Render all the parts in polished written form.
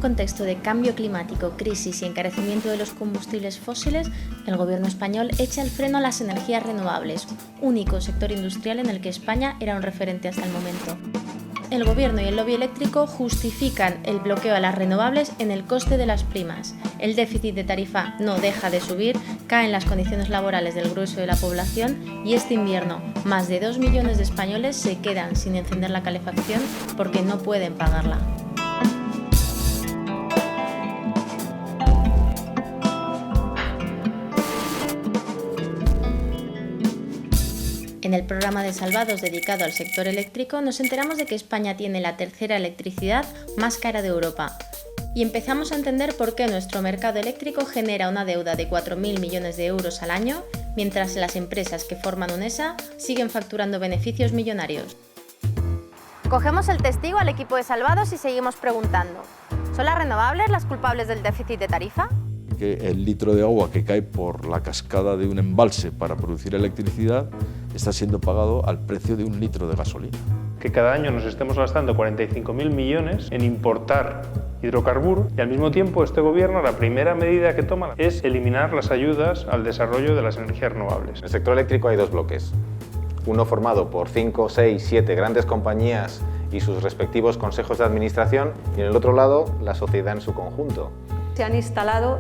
contexto de cambio climático, crisis y encarecimiento de los combustibles fósiles, el gobierno español echa el freno a las energías renovables, único sector industrial en el que España era un referente hasta el momento. El gobierno y el lobby eléctrico justifican el bloqueo a las renovables en el coste de las primas. El déficit de tarifa no deja de subir, caen las condiciones laborales del grueso de la población y este invierno más de 2 millones de españoles se quedan sin encender la calefacción porque no pueden pagarla. En el programa de Salvados dedicado al sector eléctrico nos enteramos de que España tiene la tercera electricidad más cara de Europa y empezamos a entender por qué nuestro mercado eléctrico genera una deuda de 4.000 millones de euros al año, mientras las empresas que forman UNESA siguen facturando beneficios millonarios. Cogemos el testigo al equipo de Salvados y seguimos preguntando: ¿son las renovables las culpables del déficit de tarifa? Que el litro de agua que cae por la cascada de un embalse para producir electricidad está siendo pagado al precio de un litro de gasolina. Que cada año nos estemos gastando 45.000 millones en importar hidrocarburos y al mismo tiempo este gobierno la primera medida que toma es eliminar las ayudas al desarrollo de las energías renovables. En el sector eléctrico hay dos bloques, uno formado por 5, 6, 7 grandes compañías y sus respectivos consejos de administración y en el otro lado la sociedad en su conjunto. Se han instalado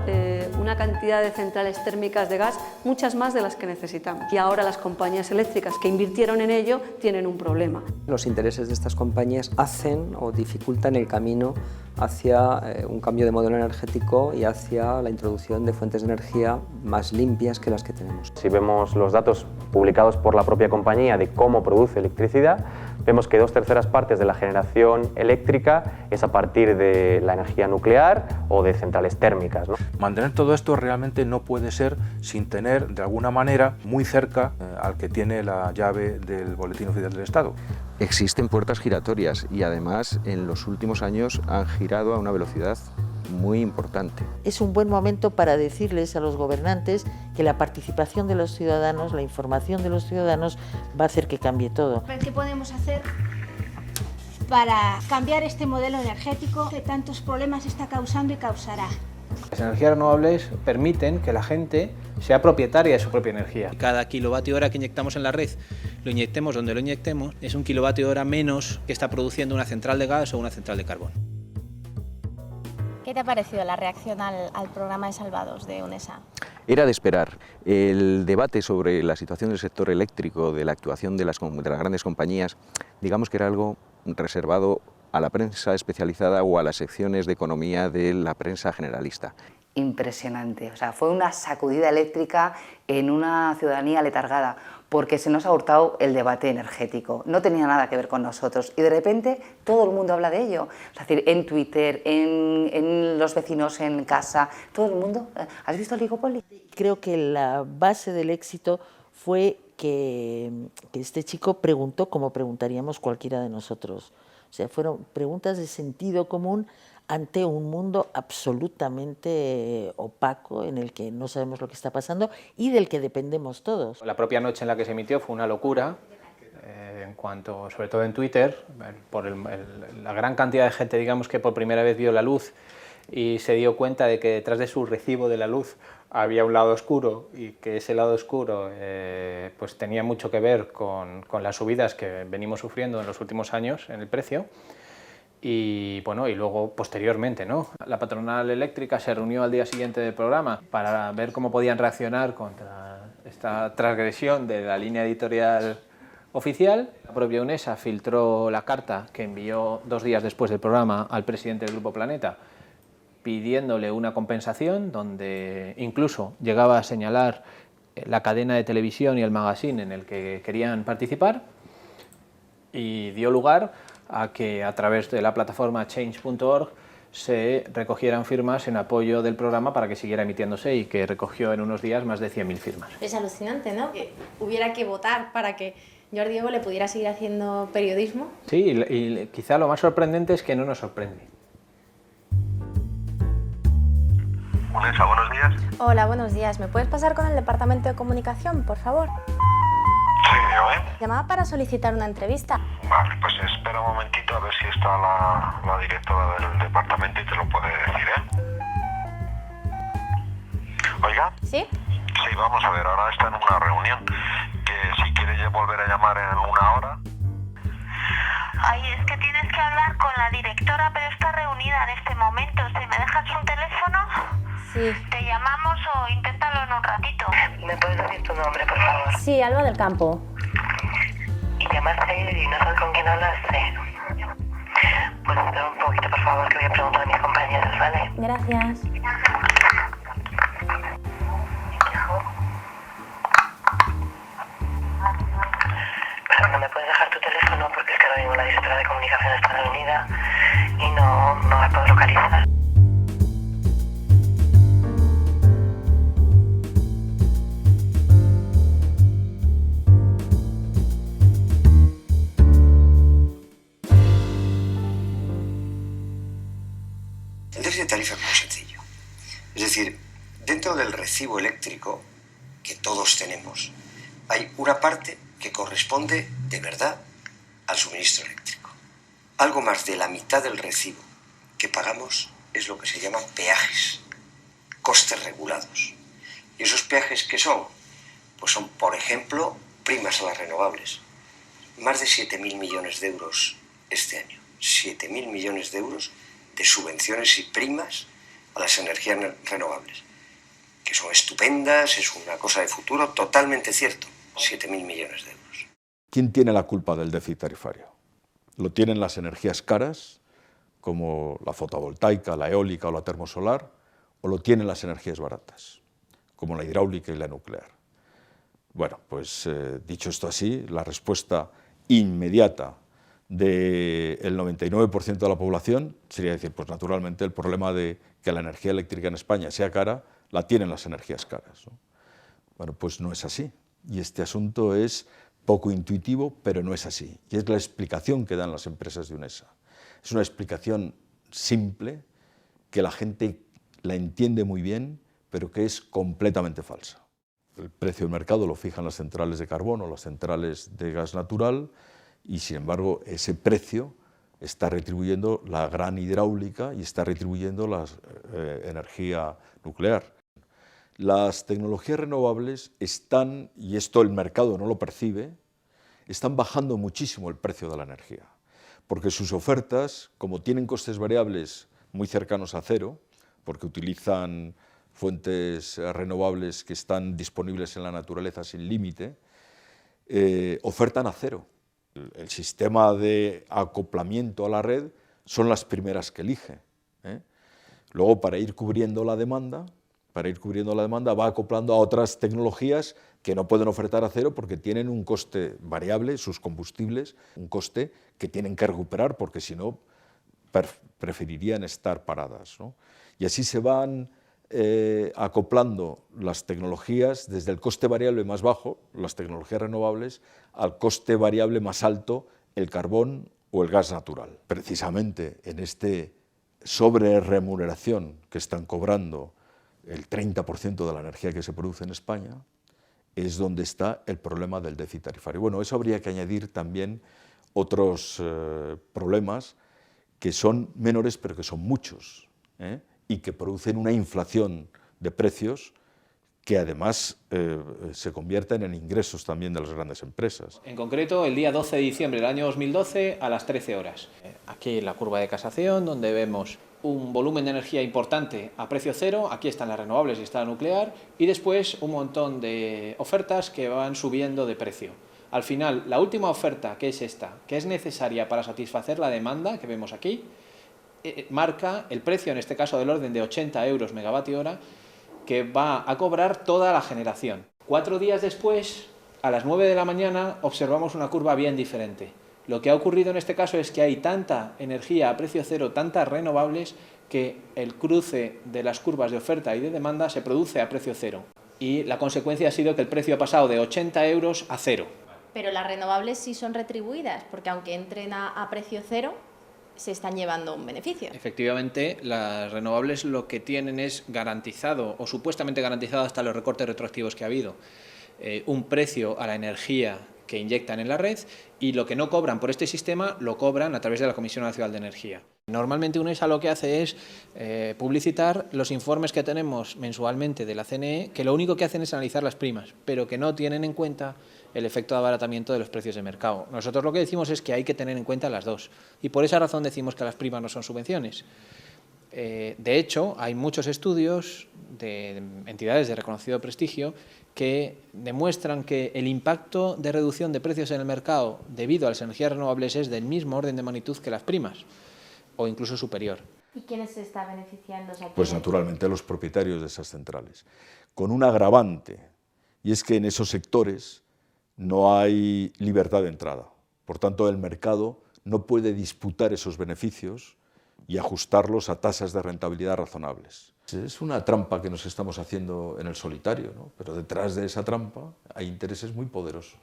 una cantidad de centrales térmicas de gas, muchas más de las que necesitamos. Y ahora las compañías eléctricas que invirtieron en ello tienen un problema. Los intereses de estas compañías hacen o dificultan el camino hacia un cambio de modelo energético y hacia la introducción de fuentes de energía más limpias que las que tenemos. Si vemos los datos publicados por la propia compañía de cómo produce electricidad, vemos que 2/3 partes de la generación eléctrica es a partir de la energía nuclear o de centrales térmicas, ¿no? Mantener todo esto realmente no puede ser sin tener, de alguna manera, muy cerca al que tiene la llave del Boletín Oficial del Estado. Existen puertas giratorias y además en los últimos años han girado a una velocidad muy importante. Es un buen momento para decirles a los gobernantes que la participación de los ciudadanos, la información de los ciudadanos va a hacer que cambie todo. ¿Qué podemos hacer para cambiar este modelo energético que tantos problemas está causando y causará? Las energías renovables permiten que la gente sea propietaria de su propia energía. Cada kilovatio hora que inyectamos en la red, lo inyectemos donde lo inyectemos, es un kilovatio hora menos que está produciendo una central de gas o una central de carbón. ¿Qué te ha parecido la reacción al programa de Salvados de UNESA? Era de esperar. El debate sobre la situación del sector eléctrico, de la actuación de las grandes compañías, digamos que era algo reservado a la prensa especializada o a las secciones de economía de la prensa generalista. Impresionante, o sea, fue una sacudida eléctrica en una ciudadanía letargada, porque se nos ha hurtado el debate energético, no tenía nada que ver con nosotros y de repente todo el mundo habla de ello, es decir, en Twitter, en los vecinos en casa, todo el mundo. ¿Has visto el Ligopoli? Creo que la base del éxito fue que este chico preguntó como preguntaríamos cualquiera de nosotros, o sea, fueron preguntas de sentido común ante un mundo absolutamente opaco en el que no sabemos lo que está pasando y del que dependemos todos. La propia noche en la que se emitió fue una locura, en cuanto, sobre todo en Twitter, por la gran cantidad de gente, digamos, que por primera vez vio la luz y se dio cuenta de que detrás de su recibo de la luz había un lado oscuro y que ese lado oscuro pues tenía mucho que ver con las subidas que venimos sufriendo en los últimos años en el precio. Y bueno, y luego posteriormente, ¿no? La patronal eléctrica se reunió al día siguiente del programa para ver cómo podían reaccionar contra esta transgresión de la línea editorial oficial. La propia UNESA filtró la carta que envió 2 días después del programa al presidente del Grupo Planeta pidiéndole una compensación, donde incluso llegaba a señalar la cadena de televisión y el magazine en el que querían participar, y dio lugar a que a través de la plataforma change.org se recogieran firmas en apoyo del programa para que siguiera emitiéndose y que recogió en unos días más de 100.000 firmas. Es alucinante, ¿no? Que hubiera que votar para que Jordi Diego le pudiera seguir haciendo periodismo. Sí, y quizá lo más sorprendente es que no nos sorprende. UNESA, buenos días. Hola, buenos días. ¿Me puedes pasar con el departamento de comunicación, por favor? Sí, dígame. dígame. Llamaba para solicitar una entrevista. Vale, pues espera un momentito a ver si está la directora del departamento y te lo puede decir, Oiga. ¿Sí? Sí, vamos a ver, ahora está en una reunión, que si quiere volver a llamar en una hora. Ay, es que tienes que hablar con la directora, pero está reunida en este momento. ¿Si me dejas un teléfono? Sí. Te llamamos o inténtalo en un ratito. ¿Me puedes decir tu nombre, por favor? Sí, Alba del Campo. Y llamaste y no sabes con quién hablaste. Pues espera un poquito, por favor, que voy a preguntar a mis compañeros, ¿vale? Gracias. Pero no me puedes dejar tu teléfono porque es que ahora mismo la directora de comunicación está reunida y no la puedo localizar. El déficit de tarifa es muy sencillo. Es decir, dentro del recibo eléctrico que todos tenemos, hay una parte que corresponde de verdad al suministro eléctrico. Algo más de la mitad del recibo que pagamos es lo que se llama peajes, costes regulados. ¿Y esos peajes qué son? Pues son, por ejemplo, primas a las renovables. Más de 7.000 millones de euros este año. 7.000 millones de euros de subvenciones y primas a las energías renovables, que son estupendas, es una cosa de futuro, totalmente cierto, 7.000 millones de euros. ¿Quién tiene la culpa del déficit tarifario? ¿Lo tienen las energías caras, como la fotovoltaica, la eólica o la termosolar, o lo tienen las energías baratas, como la hidráulica y la nuclear? Bueno, pues dicho esto así, la respuesta inmediata del 99% de la población sería decir, pues naturalmente el problema de que la energía eléctrica en España sea cara, la tienen las energías caras, ¿no? Bueno, pues no es así. Y este asunto es poco intuitivo, pero no es así. Y es la explicación que dan las empresas de UNESA. Es una explicación simple, que la gente la entiende muy bien, pero que es completamente falsa. El precio del mercado lo fijan las centrales de carbón o las centrales de gas natural, y sin embargo ese precio está retribuyendo la gran hidráulica y está retribuyendo la energía nuclear. Las tecnologías renovables están, y esto el mercado no lo percibe, están bajando muchísimo el precio de la energía, porque sus ofertas, como tienen costes variables muy cercanos a cero, porque utilizan fuentes renovables que están disponibles en la naturaleza sin límite, ofertan a cero. El sistema de acoplamiento a la red son las primeras que elige. Luego, para ir cubriendo la demanda, va acoplando a otras tecnologías que no pueden ofertar a cero porque tienen un coste variable, sus combustibles, un coste que tienen que recuperar porque si no preferirían estar paradas, ¿no? Y así se van acoplando las tecnologías desde el coste variable más bajo, las tecnologías renovables, al coste variable más alto, el carbón o el gas natural. Precisamente en este sobre-remuneración que están cobrando el 30% de la energía que se produce en España, es donde está el problema del déficit tarifario. Bueno, eso habría que añadir también otros problemas que son menores, pero que son muchos, y que producen una inflación de precios que además se convierten en ingresos también de las grandes empresas. En concreto, el día 12 de diciembre del año 2012 a las 13 horas. Aquí la curva de casación, donde vemos un volumen de energía importante a precio cero, aquí están las renovables y está la nuclear, y después un montón de ofertas que van subiendo de precio. Al final, la última oferta, que es esta, que es necesaria para satisfacer la demanda que vemos aquí, marca el precio, en este caso del orden de 80 euros megavatio hora, que va a cobrar toda la generación. 4 días después, a las 9 de la mañana, observamos una curva bien diferente. Lo que ha ocurrido en este caso es que hay tanta energía a precio cero, tantas renovables, que el cruce de las curvas de oferta y de demanda se produce a precio cero. Y la consecuencia ha sido que el precio ha pasado de 80 euros a cero. Pero las renovables sí son retribuidas, porque aunque entren a precio cero, se están llevando un beneficio. Efectivamente, las renovables lo que tienen es garantizado, o supuestamente garantizado hasta los recortes retroactivos que ha habido, un precio a la energía que inyectan en la red, y lo que no cobran por este sistema lo cobran a través de la Comisión Nacional de Energía. Normalmente UNESA lo que hace es publicitar los informes que tenemos mensualmente de la CNE, que lo único que hacen es analizar las primas, pero que no tienen en cuenta el efecto de abaratamiento de los precios de mercado. Nosotros lo que decimos es que hay que tener en cuenta las dos, y por esa razón decimos que las primas no son subvenciones. De hecho, hay muchos estudios de entidades de reconocido prestigio que demuestran que el impacto de reducción de precios en el mercado debido a las energías renovables es del mismo orden de magnitud que las primas, o incluso superior. ¿Y quién se está beneficiando? Pues naturalmente los propietarios de esas centrales, con un agravante, y es que en esos sectores no hay libertad de entrada. Por tanto, el mercado no puede disputar esos beneficios y ajustarlos a tasas de rentabilidad razonables. Es una trampa que nos estamos haciendo en el solitario, ¿no? Pero detrás de esa trampa hay intereses muy poderosos.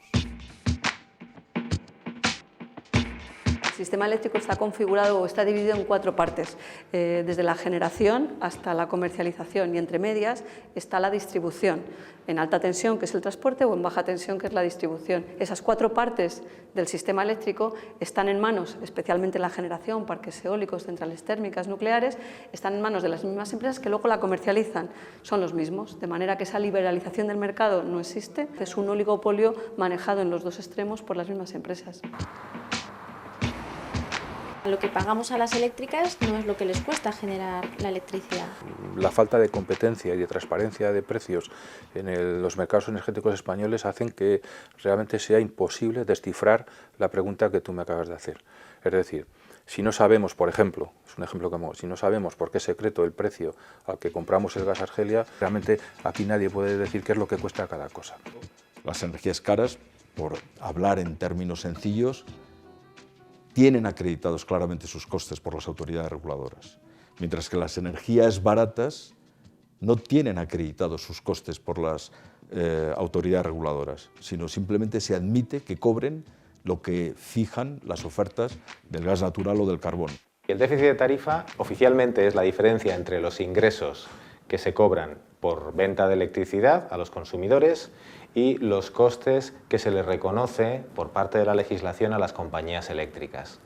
El sistema eléctrico está configurado o está dividido en 4 partes, desde la generación hasta la comercialización, y entre medias está la distribución, en alta tensión, que es el transporte, o en baja tensión, que es la distribución. Esas 4 partes del sistema eléctrico están en manos, especialmente la generación, parques eólicos, centrales térmicas, nucleares, están en manos de las mismas empresas que luego la comercializan. Son los mismos, de manera que esa liberalización del mercado no existe, es un oligopolio manejado en los dos extremos por las mismas empresas. Lo que pagamos a las eléctricas no es lo que les cuesta generar la electricidad. La falta de competencia y de transparencia de precios en los mercados energéticos españoles hacen que realmente sea imposible descifrar la pregunta que tú me acabas de hacer. Es decir, si no sabemos, por ejemplo, es un ejemplo que hago, si no sabemos por qué es secreto el precio al que compramos el gas Argelia, realmente aquí nadie puede decir qué es lo que cuesta cada cosa. Las energías caras, por hablar en términos sencillos, tienen acreditados claramente sus costes por las autoridades reguladoras, mientras que las energías baratas no tienen acreditados sus costes por las autoridades reguladoras, sino simplemente se admite que cobren lo que fijan las ofertas del gas natural o del carbón. El déficit de tarifa oficialmente es la diferencia entre los ingresos que se cobran por venta de electricidad a los consumidores y los costes que se les reconoce por parte de la legislación a las compañías eléctricas.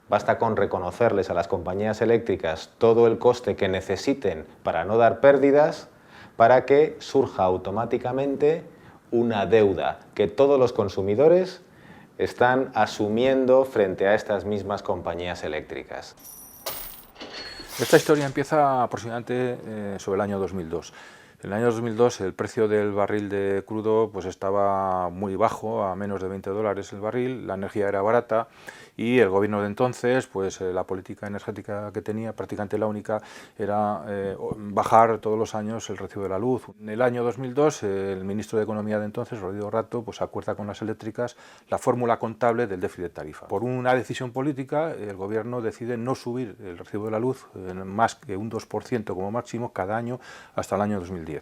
Basta con reconocerles a las compañías eléctricas todo el coste que necesiten para no dar pérdidas, para que surja automáticamente una deuda que todos los consumidores están asumiendo frente a estas mismas compañías eléctricas. Esta historia empieza aproximadamente sobre el año 2002. En el año 2002 el precio del barril de crudo pues estaba muy bajo, a menos de $20 el barril, la energía era barata y el gobierno de entonces, pues la política energética que tenía, prácticamente la única, era bajar todos los años el recibo de la luz. En el año 2002 el ministro de Economía de entonces, Rodrigo Rato, pues acuerda con las eléctricas la fórmula contable del déficit de tarifa. Por una decisión política el gobierno decide no subir el recibo de la luz más que un 2% como máximo cada año hasta el año 2010.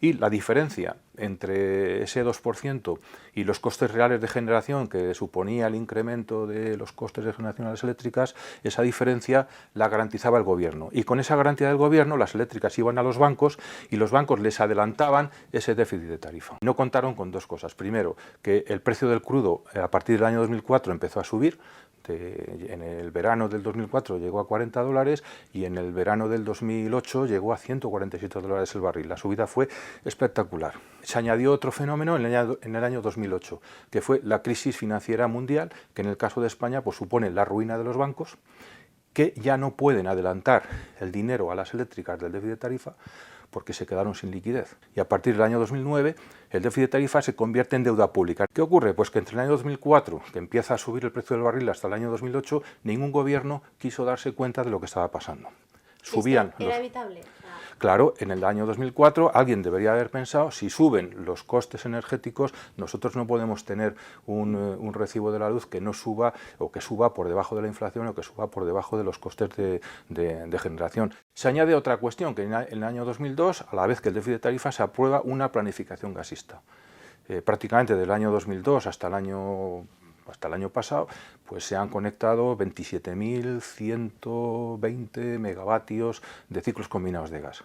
Y la diferencia entre ese 2% y los costes reales de generación que suponía el incremento de los costes de generación de las eléctricas, esa diferencia la garantizaba el gobierno. Y con esa garantía del gobierno las eléctricas iban a los bancos y los bancos les adelantaban ese déficit de tarifa. No contaron con dos cosas. Primero, que el precio del crudo a partir del año 2004 empezó a subir. En el verano del 2004 llegó a $40 y en el verano del 2008 llegó a $147 el barril. La subida fue espectacular. Se añadió otro fenómeno en el año 2008, que fue la crisis financiera mundial, que en el caso de España pues, supone la ruina de los bancos, que ya no pueden adelantar el dinero a las eléctricas del déficit de tarifa porque se quedaron sin liquidez. Y a partir del año 2009 el déficit de tarifa se convierte en deuda pública. ¿Qué ocurre? Pues que entre el año 2004, que empieza a subir el precio del barril, hasta el año 2008, ningún gobierno quiso darse cuenta de lo que estaba pasando. Subían ¿Era evitable? Claro, en el año 2004 alguien debería haber pensado, si suben los costes energéticos, nosotros no podemos tener un recibo de la luz que no suba o que suba por debajo de la inflación o que suba por debajo de los costes de generación. Se añade otra cuestión, que en el año 2002, a la vez que el déficit de tarifa, se aprueba una planificación gasista. Prácticamente del año 2002 hasta el año pasado, pues se han conectado 27.120 megavatios de ciclos combinados de gas.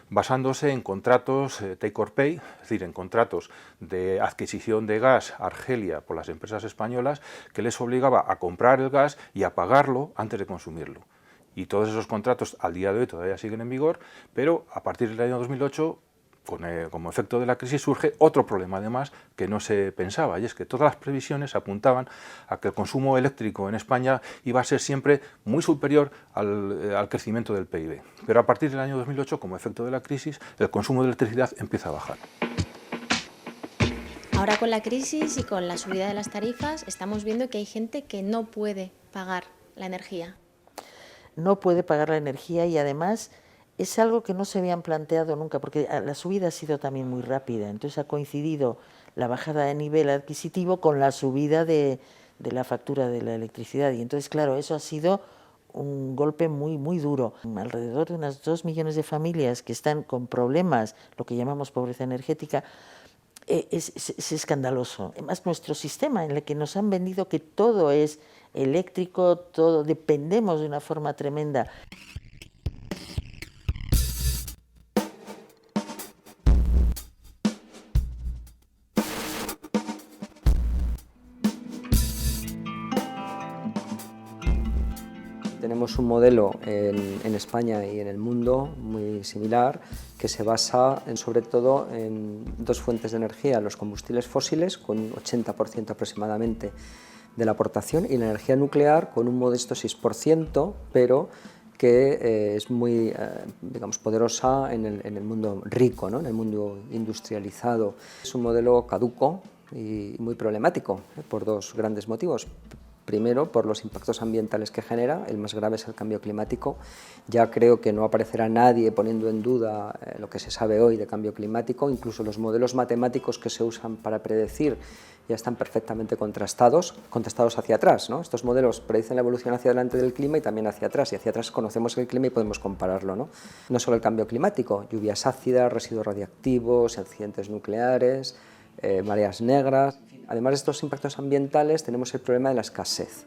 basándose en contratos take or pay, es decir, en contratos de adquisición de gas a Argelia por las empresas españolas, que les obligaba a comprar el gas y a pagarlo antes de consumirlo. Y todos esos contratos al día de hoy todavía siguen en vigor, pero a partir del año 2008, como efecto de la crisis, surge otro problema además que no se pensaba, y es que todas las previsiones apuntaban a que el consumo eléctrico en España iba a ser siempre muy superior al crecimiento del PIB. Pero a partir del año 2008, como efecto de la crisis, el consumo de electricidad empieza a bajar. Ahora con la crisis y con la subida de las tarifas estamos viendo que hay gente que no puede pagar la energía. No puede pagar la energía y además es algo que no se habían planteado nunca, porque la subida ha sido también muy rápida, entonces ha coincidido la bajada de nivel adquisitivo con la subida de la factura de la electricidad, y entonces, claro, eso ha sido un golpe muy duro. Alrededor de unas 2 millones de familias que están con problemas, lo que llamamos pobreza energética, es escandaloso. Además, nuestro sistema en el que nos han vendido que todo es eléctrico, todo dependemos de una forma tremenda. Tenemos un modelo en España y en el mundo muy similar que se basa sobre todo en dos fuentes de energía, los combustibles fósiles con un 80% aproximadamente de la aportación y la energía nuclear con un modesto 6%, pero que es muy digamos, poderosa en el mundo rico, ¿no? En el mundo industrializado. Es un modelo caduco y muy problemático por dos grandes motivos. Primero, por los impactos ambientales que genera, el más grave es el cambio climático. Ya creo que no aparecerá nadie poniendo en duda lo que se sabe hoy de cambio climático, incluso los modelos matemáticos que se usan para predecir ya están perfectamente contrastados hacia atrás, ¿no? Estos modelos predicen la evolución hacia adelante del clima y también hacia atrás conocemos el clima y podemos compararlo, ¿no? No solo el cambio climático, lluvias ácidas, residuos radiactivos, accidentes nucleares, mareas negras. Además de estos impactos ambientales tenemos el problema de la escasez.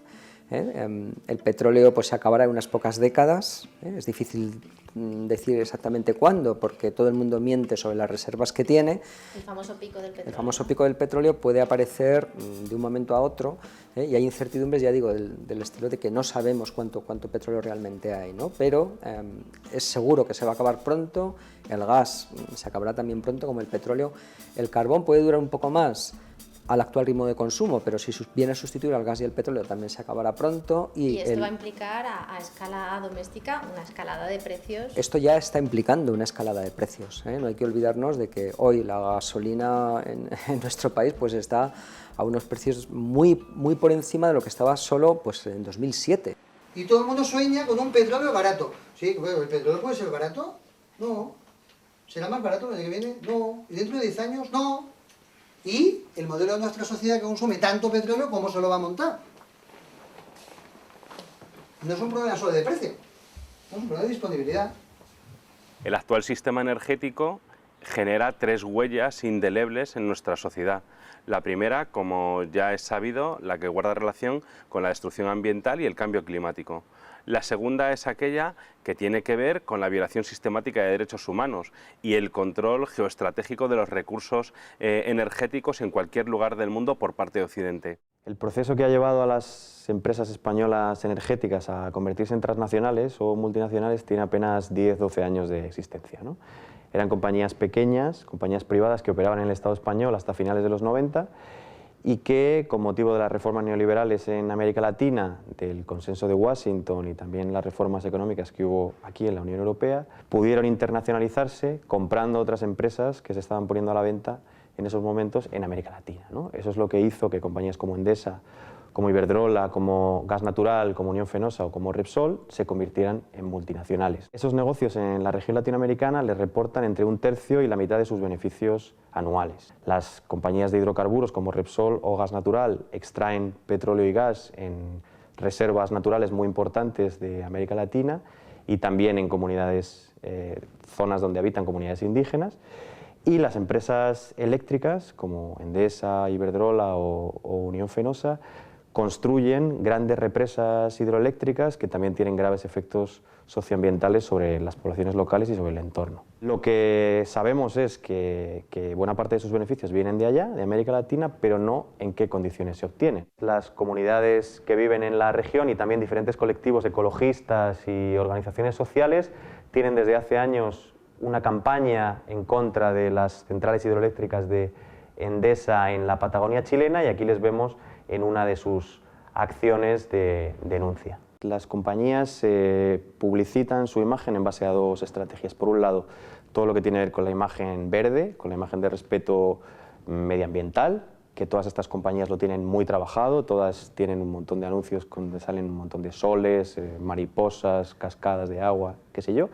El petróleo pues, se acabará en unas pocas décadas, es difícil decir exactamente cuándo porque todo el mundo miente sobre las reservas que tiene. El famoso pico del petróleo. El famoso pico del petróleo puede aparecer de un momento a otro y hay incertidumbres, ya digo, del estilo de que no sabemos cuánto petróleo realmente hay, ¿no? Pero es seguro que se va a acabar pronto, el gas se acabará también pronto como el petróleo. El carbón puede durar un poco más al actual ritmo de consumo, pero si viene a sustituir al gas y el petróleo también se acabará pronto. Y esto va a implicar a escala doméstica una escalada de precios. Esto ya está implicando una escalada de precios, ¿eh? No hay que olvidarnos de que hoy la gasolina en nuestro país pues está a unos precios muy por encima de lo que estaba solo pues, en 2007. Y todo el mundo sueña con un petróleo barato. Sí, bueno, ¿el petróleo puede ser barato? No. ¿Será más barato el año que viene? No. ¿Y dentro de 10 años? No. Y el modelo de nuestra sociedad que consume tanto petróleo, ¿cómo se lo va a montar? No es un problema solo de precio, es un problema de disponibilidad. El actual sistema energético genera 3 huellas indelebles en nuestra sociedad. La primera, como ya es sabido, la que guarda relación con la destrucción ambiental y el cambio climático. La segunda es aquella que tiene que ver con la violación sistemática de derechos humanos y el control geoestratégico de los recursos energéticos en cualquier lugar del mundo por parte de Occidente. El proceso que ha llevado a las empresas españolas energéticas a convertirse en transnacionales o multinacionales tiene apenas 10-12 años de existencia, ¿no? Eran compañías pequeñas, compañías privadas que operaban en el Estado español hasta finales de los 90 y que, con motivo de las reformas neoliberales en América Latina, del consenso de Washington y también las reformas económicas que hubo aquí en la Unión Europea, pudieron internacionalizarse comprando otras empresas que se estaban poniendo a la venta en esos momentos en América Latina, ¿no? Eso es lo que hizo que compañías como Endesa, como Iberdrola, como Gas Natural, como Unión Fenosa o como Repsol se convirtieran en multinacionales. Esos negocios en la región latinoamericana les reportan entre 1/3 y la mitad de sus beneficios anuales. Las compañías de hidrocarburos como Repsol o Gas Natural extraen petróleo y gas en reservas naturales muy importantes de América Latina y también en comunidades, zonas donde habitan comunidades indígenas. Y las empresas eléctricas como Endesa, Iberdrola o Unión Fenosa construyen grandes represas hidroeléctricas que también tienen graves efectos socioambientales sobre las poblaciones locales y sobre el entorno. Lo que sabemos es que buena parte de esos beneficios vienen de allá, de América Latina, pero no en qué condiciones se obtienen. Las comunidades que viven en la región y también diferentes colectivos ecologistas y organizaciones sociales tienen desde hace años una campaña en contra de las centrales hidroeléctricas de Endesa en la Patagonia chilena, y aquí les vemos en una de sus acciones de denuncia. Las compañías publicitan su imagen en base a dos estrategias. Por un lado, todo lo que tiene que ver con la imagen verde, con la imagen de respeto medioambiental, que todas estas compañías lo tienen muy trabajado, todas tienen un montón de anuncios donde salen un montón de soles, mariposas, cascadas de agua, qué sé yo,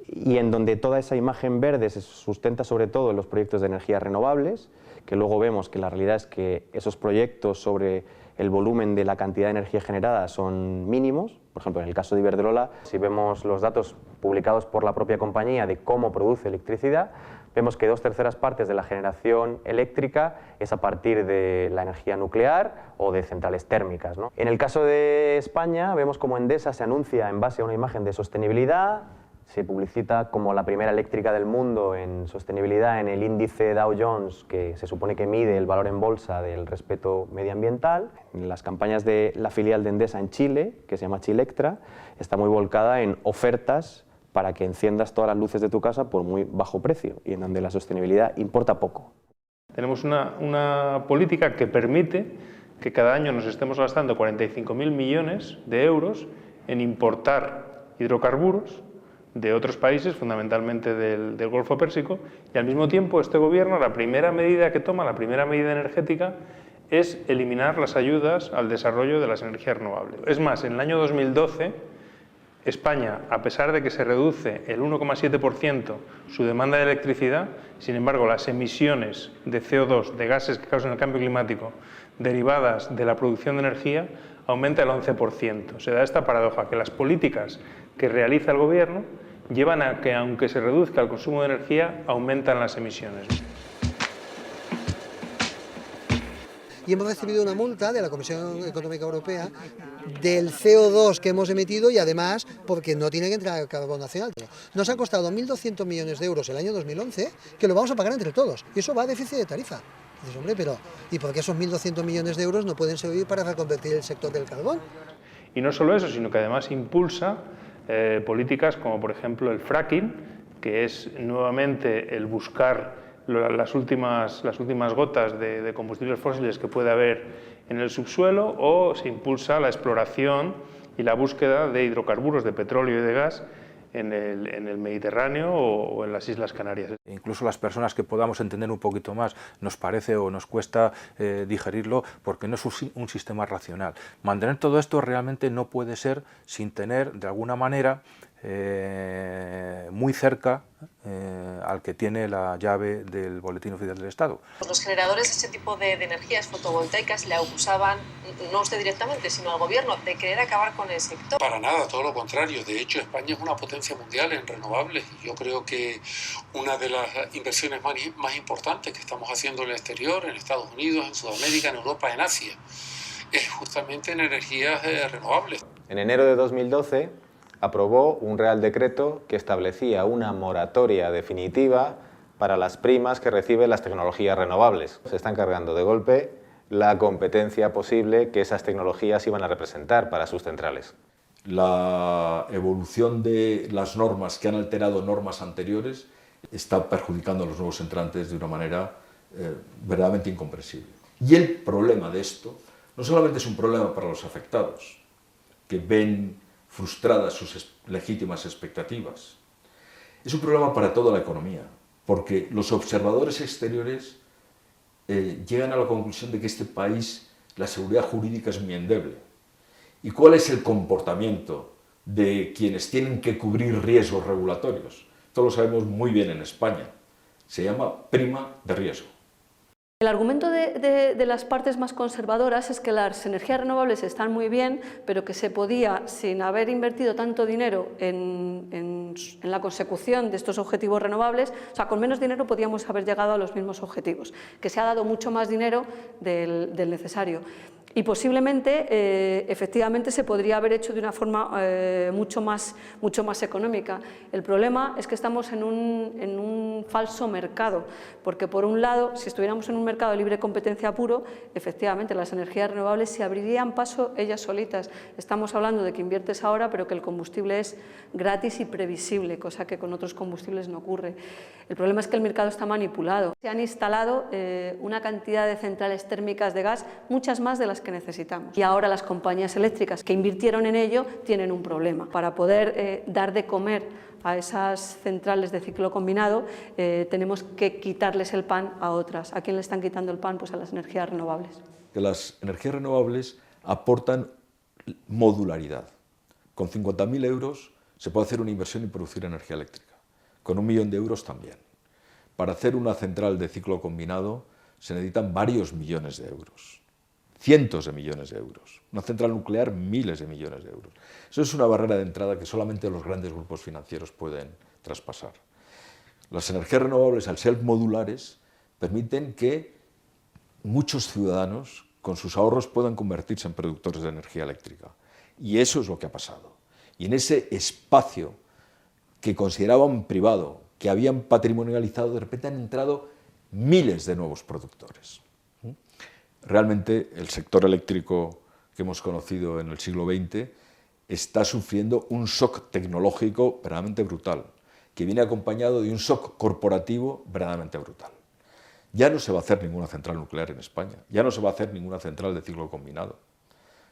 y en donde toda esa imagen verde se sustenta sobre todo en los proyectos de energías renovables, que luego vemos que la realidad es que esos proyectos sobre el volumen de la cantidad de energía generada son mínimos. Por ejemplo, en el caso de Iberdrola, si vemos los datos publicados por la propia compañía de cómo produce electricidad, vemos que 2/3 partes de la generación eléctrica es a partir de la energía nuclear o de centrales térmicas, ¿no? En el caso de España, vemos cómo Endesa se anuncia en base a una imagen de sostenibilidad, se publicita como la primera eléctrica del mundo en sostenibilidad en el índice Dow Jones, que se supone que mide el valor en bolsa del respeto medioambiental. En las campañas de la filial de Endesa en Chile, que se llama Chilectra, está muy volcada en ofertas para que enciendas todas las luces de tu casa por muy bajo precio, y en donde la sostenibilidad importa poco. Tenemos una política que permite que cada año nos estemos gastando 45.000 millones de euros en importar hidrocarburos de otros países, fundamentalmente del Golfo Pérsico, y al mismo tiempo este gobierno, la primera medida que toma, la primera medida energética, es eliminar las ayudas al desarrollo de las energías renovables. Es más, en el año 2012, España, a pesar de que se reduce el 1,7% su demanda de electricidad, sin embargo, las emisiones de CO2, de gases que causan el cambio climático, derivadas de la producción de energía, aumenta el 11%. Se da esta paradoja, que las políticas que realiza el gobierno llevan a que, aunque se reduzca el consumo de energía, aumentan las emisiones. Y hemos recibido una multa de la Comisión Económica Europea del CO2 que hemos emitido, y además porque no tiene que entrar al carbón nacional. Nos ha costado 1.200 millones de euros el año 2011, que lo vamos a pagar entre todos, y eso va a déficit de tarifa. Dices, hombre, pero ¿y por qué esos 1.200 millones de euros no pueden servir para reconvertir el sector del carbón? Y no solo eso, sino que además impulsa políticas como, por ejemplo, el fracking, que es nuevamente el buscar las últimas gotas de combustibles fósiles que puede haber en el subsuelo, o se impulsa la exploración y la búsqueda de hidrocarburos, de petróleo y de gas en el Mediterráneo o en las Islas Canarias. Incluso las personas que podamos entender un poquito más, nos parece o nos cuesta digerirlo, porque no es un sistema racional. Mantener todo esto realmente no puede ser sin tener, de alguna manera, muy cerca al que tiene la llave del Boletín Oficial del Estado. Los generadores de ese tipo de energías fotovoltaicas le acusaban, no usted directamente, sino al gobierno, de querer acabar con el sector. Para nada, todo lo contrario. De hecho, España es una potencia mundial en renovables. Yo creo que una de las inversiones más importantes que estamos haciendo en el exterior, en Estados Unidos, en Sudamérica, en Europa, en Asia, es justamente en energías renovables. En enero de 2012 aprobó un Real Decreto que establecía una moratoria definitiva para las primas que reciben las tecnologías renovables. Se están cargando de golpe la competencia posible que esas tecnologías iban a representar para sus centrales. La evolución de las normas que han alterado normas anteriores está perjudicando a los nuevos entrantes de una manera verdaderamente incomprensible. Y el problema de esto no solamente es un problema para los afectados, que ven frustradas sus legítimas expectativas, es un problema para toda la economía, porque los observadores exteriores llegan a la conclusión de que este país, la seguridad jurídica es muy endeble. ¿Y cuál es el comportamiento de quienes tienen que cubrir riesgos regulatorios? Esto lo sabemos muy bien en España. Se llama prima de riesgo. El argumento de las partes más conservadoras es que las energías renovables están muy bien, pero que se podía, sin haber invertido tanto dinero en la consecución de estos objetivos renovables, o sea, con menos dinero podíamos haber llegado a los mismos objetivos, que se ha dado mucho más dinero del necesario. Y posiblemente, efectivamente, se podría haber hecho de una forma mucho más económica. El problema es que estamos en un falso mercado, porque por un lado, si estuviéramos en un mercado de libre competencia puro, efectivamente las energías renovables se abrirían paso ellas solitas. Estamos hablando de que inviertes ahora, pero que el combustible es gratis y previsible, cosa que con otros combustibles no ocurre. El problema es que el mercado está manipulado. Se han instalado una cantidad de centrales térmicas de gas, muchas más de las que necesitamos. Y ahora las compañías eléctricas que invirtieron en ello tienen un problema. Para poder dar de comer a esas centrales de ciclo combinado, tenemos que quitarles el pan a otras. ¿A quién le están quitando el pan? Pues a las energías renovables. Que las energías renovables aportan modularidad. Con 50.000 euros se puede hacer una inversión y producir energía eléctrica. Con 1 millón de euros también. Para hacer una central de ciclo combinado se necesitan varios millones de euros. Cientos de millones de euros. Una central nuclear, miles de millones de euros. Eso es una barrera de entrada que solamente los grandes grupos financieros pueden traspasar. Las energías renovables, al ser modulares, permiten que muchos ciudadanos, con sus ahorros, puedan convertirse en productores de energía eléctrica. Y eso es lo que ha pasado. Y en ese espacio que consideraban privado, que habían patrimonializado, de repente han entrado miles de nuevos productores. Realmente el sector eléctrico que hemos conocido en el siglo XX está sufriendo un shock tecnológico verdaderamente brutal, que viene acompañado de un shock corporativo verdaderamente brutal. Ya no se va a hacer ninguna central nuclear en España, ya no se va a hacer ninguna central de ciclo combinado,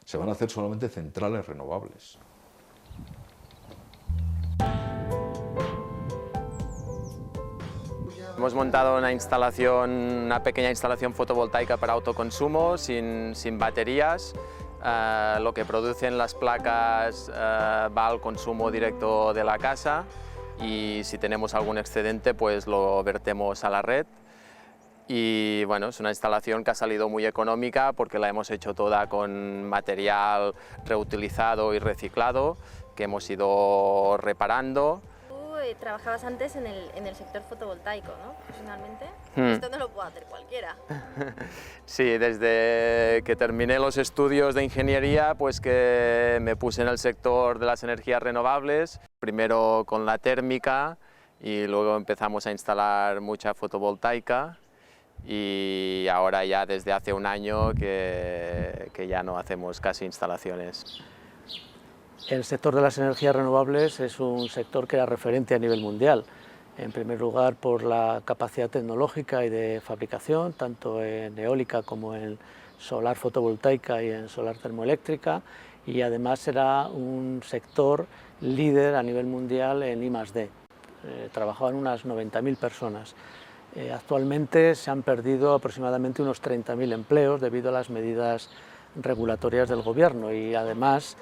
se van a hacer solamente centrales renovables. Hemos montado una pequeña instalación fotovoltaica para autoconsumo sin baterías. Lo que producen las placas va al consumo directo de la casa y si tenemos algún excedente pues lo vertemos a la red. Y bueno, es una instalación que ha salido muy económica porque la hemos hecho toda con material reutilizado y reciclado que hemos ido reparando. Trabajabas antes en el sector fotovoltaico, ¿no? Profesionalmente. Esto no lo puede hacer cualquiera. Sí, desde que terminé los estudios de ingeniería, pues que me puse en el sector de las energías renovables, primero con la térmica y luego empezamos a instalar mucha fotovoltaica y ahora ya desde hace un año que ya no hacemos casi instalaciones. El sector de las energías renovables es un sector que era referente a nivel mundial, en primer lugar por la capacidad tecnológica y de fabricación, tanto en eólica como en solar fotovoltaica y en solar termoeléctrica, y además era un sector líder a nivel mundial en I+D. Trabajaban unas 90.000 personas. Actualmente se han perdido aproximadamente unos 30.000 empleos debido a las medidas regulatorias del gobierno y además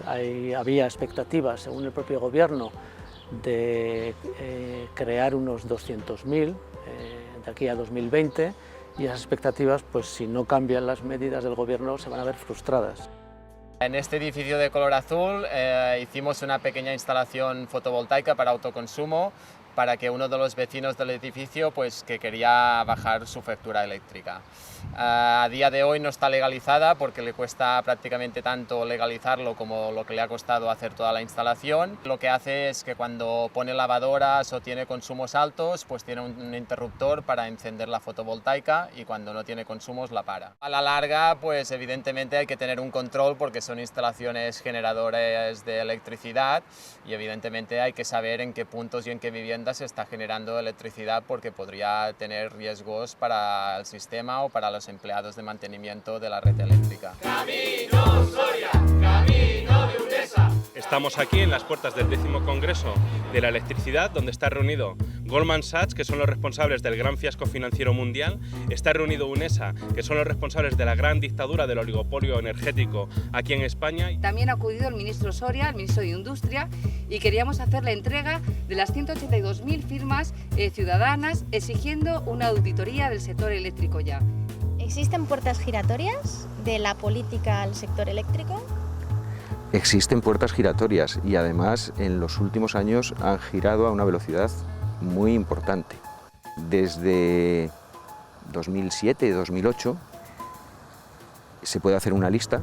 había expectativas, según el propio gobierno, de crear unos 200.000 de aquí a 2020 y esas expectativas, pues si no cambian las medidas del gobierno, se van a ver frustradas. En este edificio de color azul hicimos una pequeña instalación fotovoltaica para autoconsumo para que uno de los vecinos del edificio pues, que quería bajar su factura eléctrica. A día de hoy no está legalizada porque le cuesta prácticamente tanto legalizarlo como lo que le ha costado hacer toda la instalación. Lo que hace es que cuando pone lavadoras o tiene consumos altos, pues tiene un interruptor para encender la fotovoltaica y cuando no tiene consumos la para. A la larga, pues evidentemente hay que tener un control porque son instalaciones generadoras de electricidad y evidentemente hay que saber en qué puntos y en qué viviendas se está generando electricidad porque podría tener riesgos para el sistema o para los empleados de mantenimiento de la red eléctrica. ¡Camino Soria! ¡Camino de Urdesa! Estamos aquí en las puertas del 10º Congreso de la Electricidad, donde está reunido Goldman Sachs, que son los responsables del gran fiasco financiero mundial, está reunido UNESA, que son los responsables de la gran dictadura del oligopolio energético aquí en España. También ha acudido el ministro Soria, el ministro de Industria, y queríamos hacer la entrega de las 182.000 firmas ciudadanas exigiendo una auditoría del sector eléctrico ya. ¿Existen puertas giratorias de la política al sector eléctrico? Existen puertas giratorias y además en los últimos años han girado a una velocidad muy importante. Desde 2007 y 2008 Se puede hacer una lista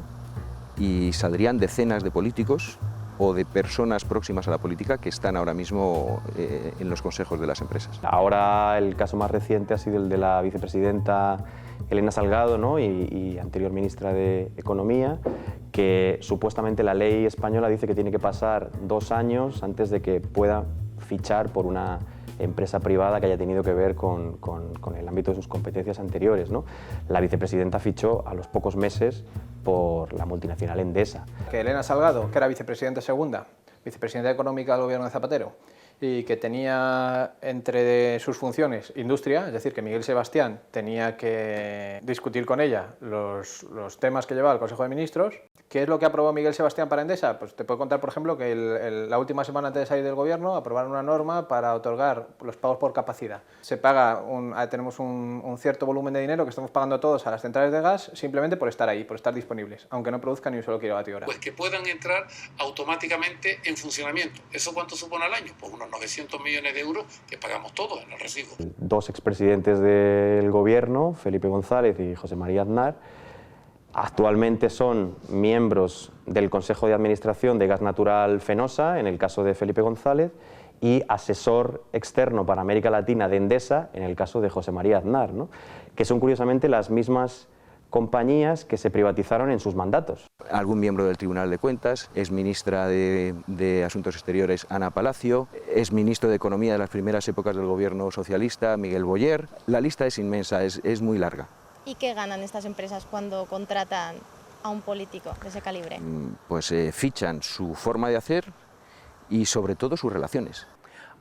y saldrían decenas de políticos o de personas próximas a la política que están ahora mismo en los consejos de las empresas. Ahora el caso más reciente ha sido el de la vicepresidenta Elena Salgado, ¿no? y anterior ministra de Economía, que supuestamente la ley española dice que tiene que pasar 2 años antes de que pueda fichar por una empresa privada que haya tenido que ver con el ámbito de sus competencias anteriores, ¿no? La vicepresidenta fichó a los pocos meses por la multinacional Endesa. Que Elena Salgado, que era vicepresidenta segunda, vicepresidenta económica del gobierno de Zapatero, y que tenía entre sus funciones industria, es decir, que Miguel Sebastián tenía que discutir con ella los temas que llevaba el Consejo de Ministros. ¿Qué es lo que aprobó Miguel Sebastián para Endesa? Pues te puedo contar, por ejemplo, que la última semana antes de salir del gobierno aprobaron una norma para otorgar los pagos por capacidad. Se paga, tenemos un cierto volumen de dinero que estamos pagando todos a las centrales de gas simplemente por estar ahí, por estar disponibles, aunque no produzcan ni un solo kilovatio hora. Pues que puedan entrar automáticamente en funcionamiento. ¿Eso cuánto supone al año? Pues unos 900 millones de euros que pagamos todos en el residuo. 2 expresidentes del gobierno, Felipe González y José María Aznar, actualmente son miembros del Consejo de Administración de Gas Natural Fenosa, en el caso de Felipe González, y asesor externo para América Latina de Endesa, en el caso de José María Aznar, ¿no? Que son curiosamente las mismas compañías que se privatizaron en sus mandatos. Algún miembro del Tribunal de Cuentas, es ministra de Asuntos Exteriores Ana Palacio, es ministro de Economía de las primeras épocas del gobierno socialista Miguel Boyer. La lista es inmensa, es muy larga. ¿Y qué ganan estas empresas cuando contratan a un político de ese calibre? Pues fichan su forma de hacer y sobre todo sus relaciones.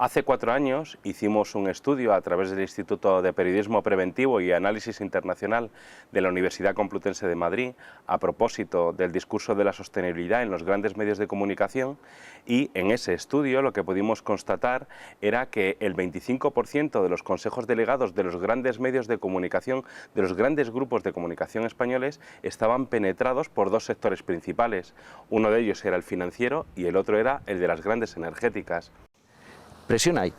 Hace 4 años hicimos un estudio a través del Instituto de Periodismo Preventivo y Análisis Internacional de la Universidad Complutense de Madrid a propósito del discurso de la sostenibilidad en los grandes medios de comunicación, y en ese estudio lo que pudimos constatar era que el 25% de los consejos delegados de los grandes medios de comunicación, de los grandes grupos de comunicación españoles, estaban penetrados por 2 sectores principales. Uno de ellos era el financiero y el otro era el de las grandes energéticas. Presión hay,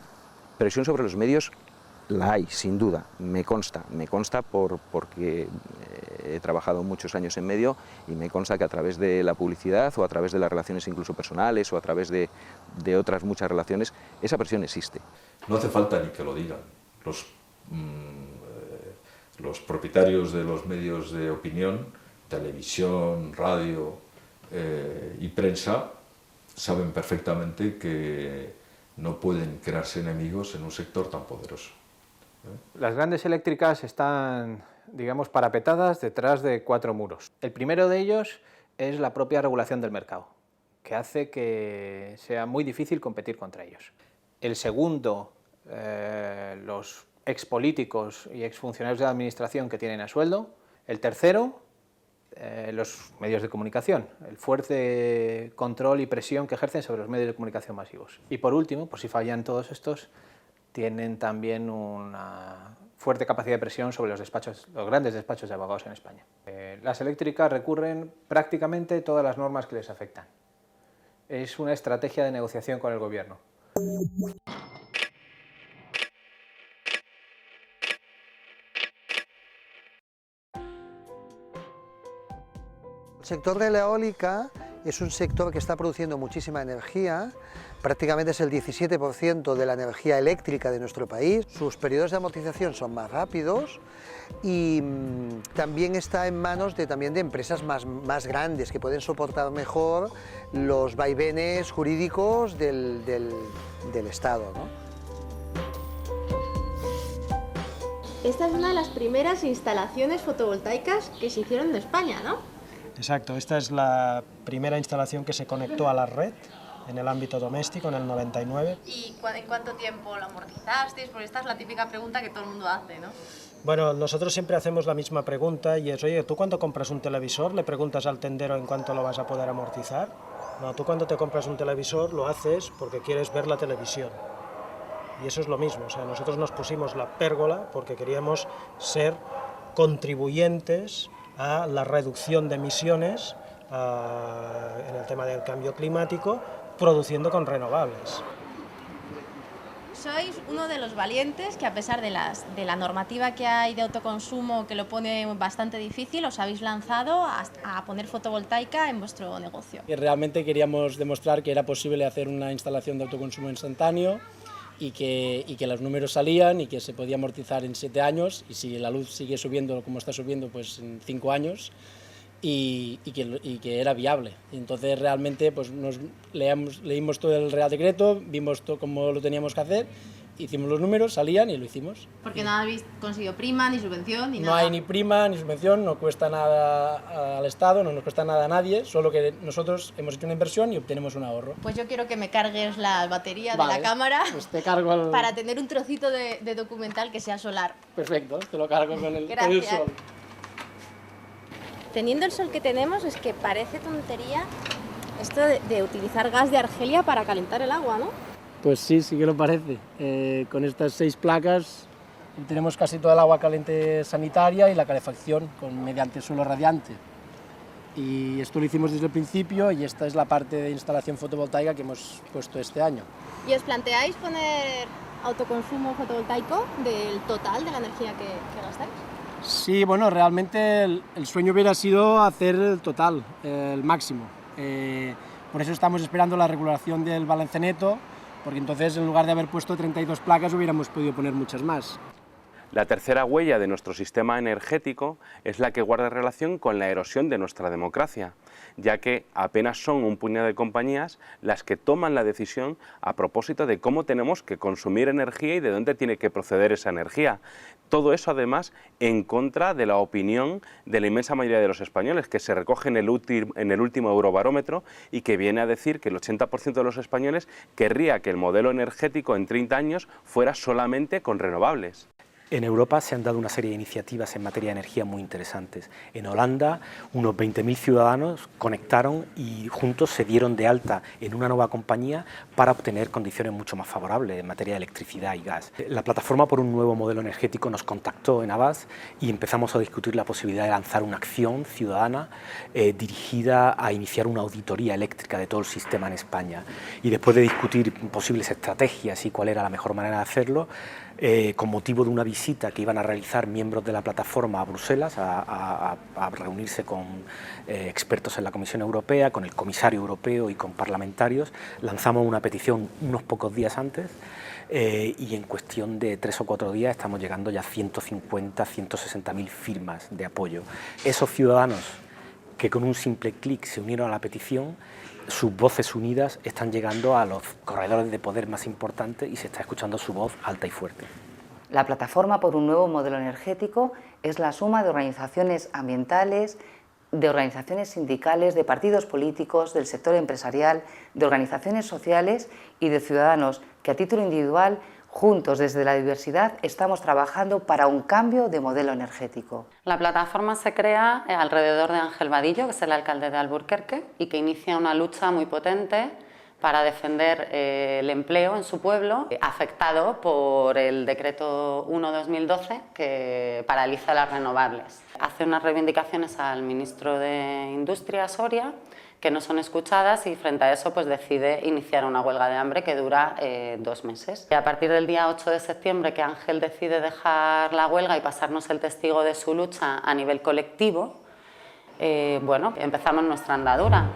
presión sobre los medios la hay, sin duda, me consta porque he trabajado muchos años en medio y me consta que a través de la publicidad o a través de las relaciones incluso personales o a través de otras muchas relaciones, esa presión existe. No hace falta ni que lo digan. Los propietarios de los medios de opinión, televisión, radio y prensa, saben perfectamente que no pueden crearse enemigos en un sector tan poderoso. Las grandes eléctricas están, digamos, parapetadas detrás de 4 muros. El primero de ellos es la propia regulación del mercado, que hace que sea muy difícil competir contra ellos. El segundo, los expolíticos y exfuncionarios de la administración que tienen a sueldo. El tercero, los medios de comunicación, el fuerte control y presión que ejercen sobre los medios de comunicación masivos. Y por último, por si fallan todos estos, tienen también una fuerte capacidad de presión sobre los grandes despachos de abogados en España. Las eléctricas recurren prácticamente todas las normas que les afectan. Es una estrategia de negociación con el gobierno. El sector de la eólica es un sector que está produciendo muchísima energía, prácticamente es el 17% de la energía eléctrica de nuestro país. Sus periodos de amortización son más rápidos y también está en manos de empresas más grandes que pueden soportar mejor los vaivenes jurídicos del Estado, ¿no? Esta es una de las primeras instalaciones fotovoltaicas que se hicieron en España, ¿no? Exacto, esta es la primera instalación que se conectó a la red en el ámbito doméstico en el 99. ¿Y en cuánto tiempo lo amortizasteis? Porque esta es la típica pregunta que todo el mundo hace, ¿no? Bueno, nosotros siempre hacemos la misma pregunta y es, oye, ¿tú cuando compras un televisor le preguntas al tendero en cuánto lo vas a poder amortizar? No, tú cuando te compras un televisor lo haces porque quieres ver la televisión. Y eso es lo mismo, o sea, nosotros nos pusimos la pérgola porque queríamos ser contribuyentes a la reducción de emisiones en el tema del cambio climático, produciendo con renovables. Sois uno de los valientes que, a pesar de la normativa que hay de autoconsumo que lo pone bastante difícil, os habéis lanzado a poner fotovoltaica en vuestro negocio. Y realmente queríamos demostrar que era posible hacer una instalación de autoconsumo instantáneo y que los números salían y que se podía amortizar en 7 años, y si la luz sigue subiendo como está subiendo, pues en 5 años, y que era viable. Y entonces realmente pues leímos todo el Real Decreto, vimos cómo lo teníamos que hacer, hicimos los números, salían y lo hicimos. Porque no habéis conseguido prima, ni subvención, ni nada. No hay ni prima ni subvención, no cuesta nada al Estado, no nos cuesta nada a nadie, solo que nosotros hemos hecho una inversión y obtenemos un ahorro. Pues yo quiero que me cargues la batería de la cámara, pues te cargo para tener un trocito de documental que sea solar. Perfecto, te lo cargo con el sol. Teniendo el sol que tenemos, es que parece tontería esto de utilizar gas de Argelia para calentar el agua, ¿no? Pues sí, sí que lo parece. Con estas 6 placas tenemos casi toda el agua caliente sanitaria y la calefacción mediante suelo radiante. Y esto lo hicimos desde el principio, y esta es la parte de instalación fotovoltaica que hemos puesto este año. ¿Y os planteáis poner autoconsumo fotovoltaico del total de la energía que gastáis? Sí, bueno, realmente el sueño hubiera sido hacer el total, el máximo. Por eso estamos esperando la regulación del balance neto, porque entonces en lugar de haber puesto 32 placas hubiéramos podido poner muchas más. La tercera huella de nuestro sistema energético es la que guarda relación con la erosión de nuestra democracia, ya que apenas son un puñado de compañías las que toman la decisión a propósito de cómo tenemos que consumir energía y de dónde tiene que proceder esa energía. Todo eso, además, en contra de la opinión de la inmensa mayoría de los españoles, que se recoge en el último Eurobarómetro, y que viene a decir que el 80% de los españoles querría que el modelo energético en 30 años fuera solamente con renovables. En Europa se han dado una serie de iniciativas en materia de energía muy interesantes. En Holanda, unos 20.000 ciudadanos conectaron y juntos se dieron de alta en una nueva compañía para obtener condiciones mucho más favorables en materia de electricidad y gas. La plataforma por un nuevo modelo energético nos contactó en Avaz y empezamos a discutir la posibilidad de lanzar una acción ciudadana dirigida a iniciar una auditoría eléctrica de todo el sistema en España. Y después de discutir posibles estrategias y cuál era la mejor manera de hacerlo, con motivo de una visita que iban a realizar miembros de la plataforma a Bruselas a reunirse con expertos en la Comisión Europea, con el comisario europeo y con parlamentarios, lanzamos una petición unos pocos días antes y en cuestión de 3 o 4 días estamos llegando ya a 150, 160.000 firmas de apoyo. Esos ciudadanos que con un simple clic se unieron a la petición, sus voces unidas están llegando a los corredores de poder más importantes y se está escuchando su voz alta y fuerte. La plataforma por un nuevo modelo energético es la suma de organizaciones ambientales, de organizaciones sindicales, de partidos políticos, del sector empresarial, de organizaciones sociales y de ciudadanos que a título individual, juntos desde la diversidad, estamos trabajando para un cambio de modelo energético. La plataforma se crea alrededor de Ángel Vadillo, que es el alcalde de Alburquerque, y que inicia una lucha muy potente para defender el empleo en su pueblo, afectado por el decreto 1/2012 que paraliza las renovables. Hace unas reivindicaciones al ministro de Industria, Soria, que no son escuchadas, y frente a eso pues decide iniciar una huelga de hambre que dura 2 meses. Y a partir del día 8 de septiembre, que Ángel decide dejar la huelga y pasarnos el testigo de su lucha a nivel colectivo, bueno, empezamos nuestra andadura.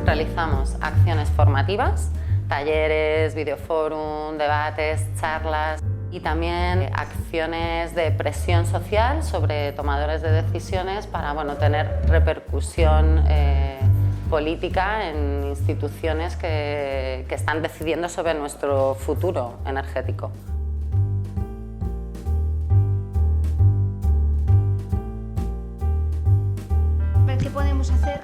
Realizamos acciones formativas, talleres, videoforum, debates, charlas y también acciones de presión social sobre tomadores de decisiones para tener repercusión política en instituciones que están decidiendo sobre nuestro futuro energético. ¿Qué podemos hacer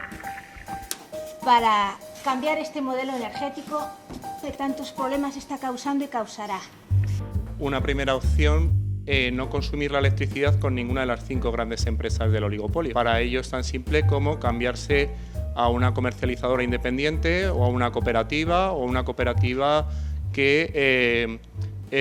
para cambiar este modelo energético que tantos problemas está causando y causará? Una primera opción, no consumir la electricidad con ninguna de las 5 grandes empresas del oligopolio. Para ello es tan simple como cambiarse a una comercializadora independiente o a una cooperativa que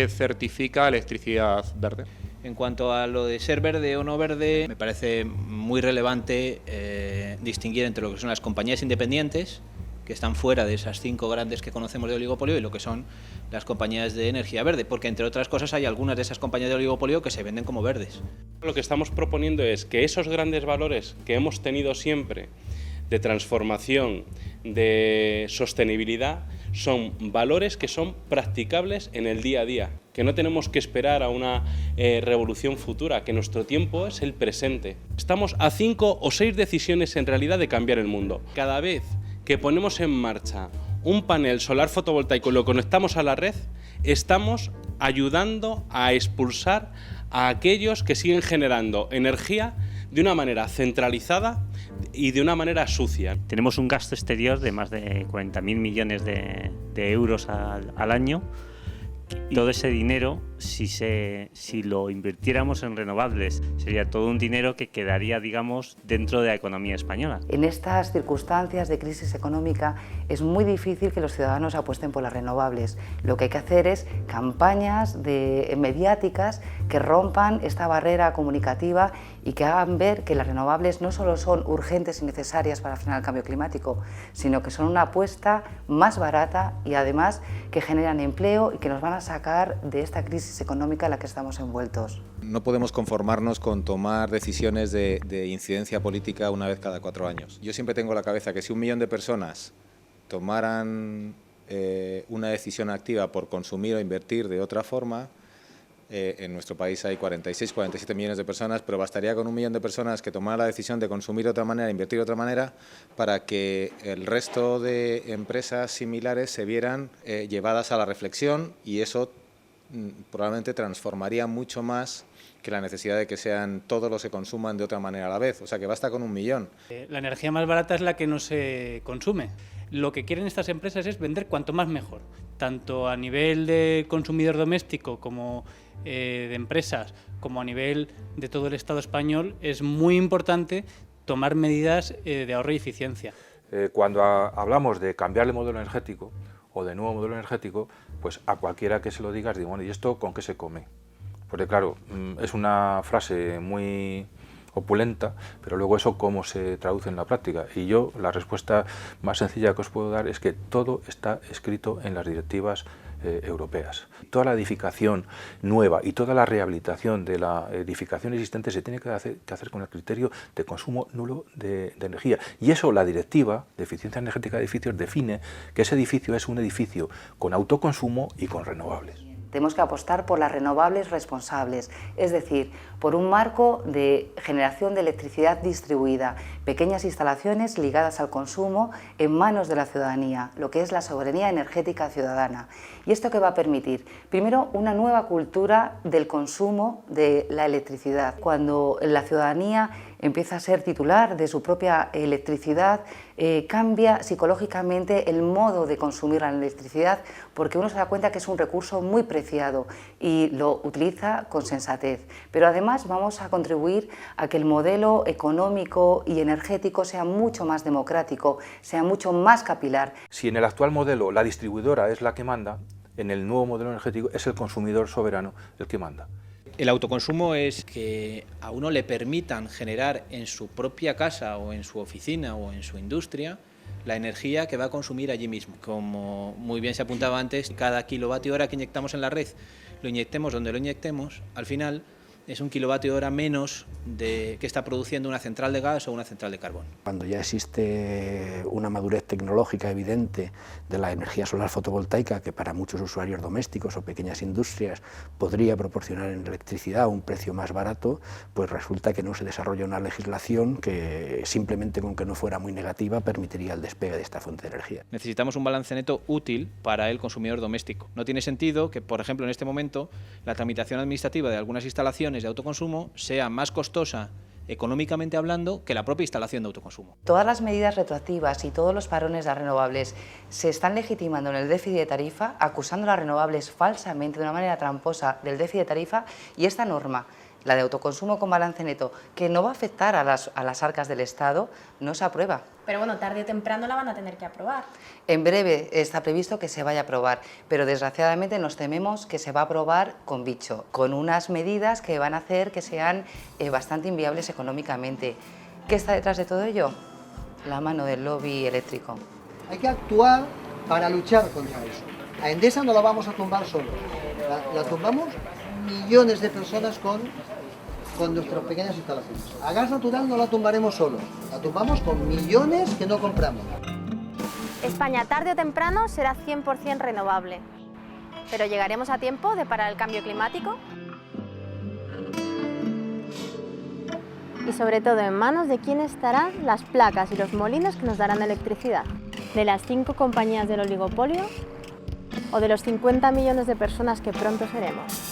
certifica electricidad verde. En cuanto a lo de ser verde o no verde, me parece muy relevante distinguir entre lo que son las compañías independientes que están fuera de esas 5 grandes que conocemos de oligopolio y lo que son las compañías de energía verde, porque entre otras cosas hay algunas de esas compañías de oligopolio que se venden como verdes. Lo que estamos proponiendo es que esos grandes valores que hemos tenido siempre de transformación, de sostenibilidad, son valores que son practicables en el día a día, que no tenemos que esperar a una revolución futura, que nuestro tiempo es el presente. Estamos a 5 o 6 decisiones en realidad de cambiar el mundo. Cada vez que ponemos en marcha un panel solar fotovoltaico y lo conectamos a la red, estamos ayudando a expulsar a aquellos que siguen generando energía de una manera centralizada y de una manera sucia. Tenemos un gasto exterior de más de 40.000 millones de euros al año. Y todo ese dinero, si lo invirtiéramos en renovables, sería todo un dinero que quedaría, digamos, dentro de la economía española. En estas circunstancias de crisis económica es muy difícil que los ciudadanos apuesten por las renovables. Lo que hay que hacer es campañas mediáticas que rompan esta barrera comunicativa y que hagan ver que las renovables no solo son urgentes y necesarias para frenar el cambio climático, sino que son una apuesta más barata y además que generan empleo y que nos van a sacar de esta crisis económica en la que estamos envueltos. No podemos conformarnos con tomar decisiones de incidencia política una vez cada 4 años. Yo siempre tengo en la cabeza que si 1 millón de personas tomaran una decisión activa por consumir o invertir de otra forma, en nuestro país hay 46, 47 millones de personas, pero bastaría con 1 millón de personas que tomaran la decisión de consumir de otra manera, invertir de otra manera, para que el resto de empresas similares se vieran llevadas a la reflexión, y eso probablemente transformaría mucho más que la necesidad de que sean todos los que consuman de otra manera a la vez. O sea que basta con 1 millón. La energía más barata es la que no se consume. Lo que quieren estas empresas es vender cuanto más mejor, tanto a nivel de consumidor doméstico como de empresas, como a nivel de todo el Estado español. Es muy importante tomar medidas de ahorro y eficiencia. Cuando hablamos de cambiar el modelo energético o de nuevo modelo energético, pues a cualquiera que se lo digas, digo, bueno, ¿y esto con qué se come? Porque claro, es una frase muy opulenta, pero luego eso cómo se traduce en la práctica. Y yo la respuesta más sencilla que os puedo dar es que todo está escrito en las directivas europeas. Toda la edificación nueva y toda la rehabilitación de la edificación existente se tiene que hacer con el criterio de consumo nulo de energía. Y eso la directiva de eficiencia energética de edificios define que ese edificio es un edificio con autoconsumo y con renovables. Tenemos que apostar por las renovables responsables, es decir, por un marco de generación de electricidad distribuida, pequeñas instalaciones ligadas al consumo en manos de la ciudadanía, lo que es la soberanía energética ciudadana. ¿Y esto qué va a permitir? Primero, una nueva cultura del consumo de la electricidad. Cuando la ciudadanía empieza a ser titular de su propia electricidad, cambia psicológicamente el modo de consumir la electricidad, porque uno se da cuenta que es un recurso muy preciado y lo utiliza con sensatez. Pero además vamos a contribuir a que el modelo económico y energético sea mucho más democrático, sea mucho más capilar. Si en el actual modelo la distribuidora es la que manda, en el nuevo modelo energético es el consumidor soberano el que manda. El autoconsumo es que a uno le permitan generar en su propia casa o en su oficina o en su industria la energía que va a consumir allí mismo. Como muy bien se apuntaba antes, cada kilovatio hora que inyectamos en la red, lo inyectemos donde lo inyectemos, al final es un kilovatio hora menos que está produciendo una central de gas o una central de carbón. Cuando ya existe una madurez tecnológica evidente de la energía solar fotovoltaica, que para muchos usuarios domésticos o pequeñas industrias podría proporcionar en electricidad un precio más barato, pues resulta que no se desarrolla una legislación que simplemente con que no fuera muy negativa permitiría el despegue de esta fuente de energía. Necesitamos un balance neto útil para el consumidor doméstico. No tiene sentido que, por ejemplo, en este momento, la tramitación administrativa de algunas instalaciones de autoconsumo sea más costosa económicamente hablando que la propia instalación de autoconsumo. Todas las medidas retroactivas y todos los parones de las renovables se están legitimando en el déficit de tarifa, acusando a las renovables falsamente de una manera tramposa del déficit de tarifa, y esta norma, la de autoconsumo con balance neto, que no va a afectar a las arcas del Estado, no se aprueba. Pero bueno, tarde o temprano la van a tener que aprobar. En breve está previsto que se vaya a aprobar, pero desgraciadamente nos tememos que se va a aprobar con bicho, con unas medidas que van a hacer que sean bastante inviables económicamente. ¿Qué está detrás de todo ello? La mano del lobby eléctrico. Hay que actuar para luchar contra eso. A Endesa no la vamos a tumbar solos, la tumbamos millones de personas con nuestras pequeñas instalaciones. A gas natural no la tumbaremos solos, la tumbamos con millones que no compramos. España tarde o temprano será 100% renovable. ¿Pero llegaremos a tiempo de parar el cambio climático? Y sobre todo, ¿en manos de quién estarán las placas y los molinos que nos darán electricidad? ¿De las 5 compañías del oligopolio o de los 50 millones de personas que pronto seremos?